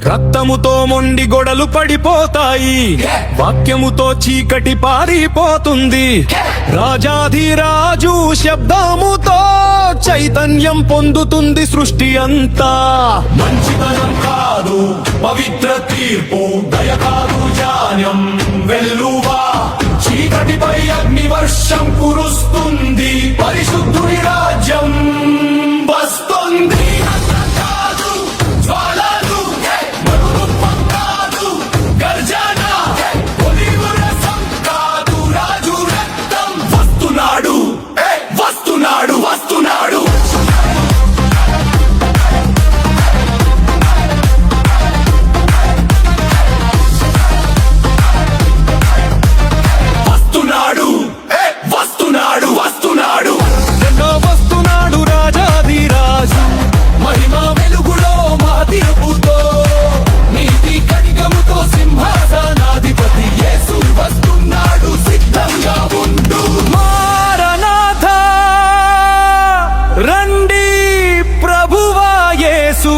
రక్తముతో మొండి గొడలు పడిపోతాయి, వాక్యముతో చీకటి పారిపోతుంది. రాజాధిరాజు శబ్దముతో చైతన్యం పొందుతుంది సృష్టి అంతా. మంచితనం కాదు పవిత్ర తీర్పు, దయ కాదు జ్ఞానం వెల్లువా. చీకటిపై అగ్ని వర్షం కురుస్తుంది, పరిశుద్ధుని రాజ్యం వస్తుంది. రండి ప్రభువా యేసు.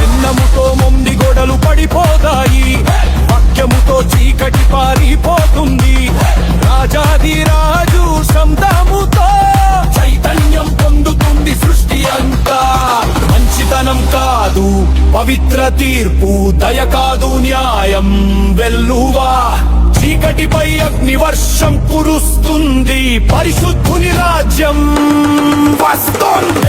వెన్నముతో మొండి గొడలు పడిపోతాయి, వాక్యముతో చీకటి పారిపోతుంది. రాజాధిరాజు శబ్దముతో చైతన్యం పొందుతుంది సృష్టి అంతా. మంచితనం కాదు పవిత్ర తీర్పు, దయ కాదు న్యాయం వెల్లువా. చీకటిపై అగ్ని వర్షం కురుస్తుంది, పరిశుద్ధుని రాజ్యం వస్తుంది.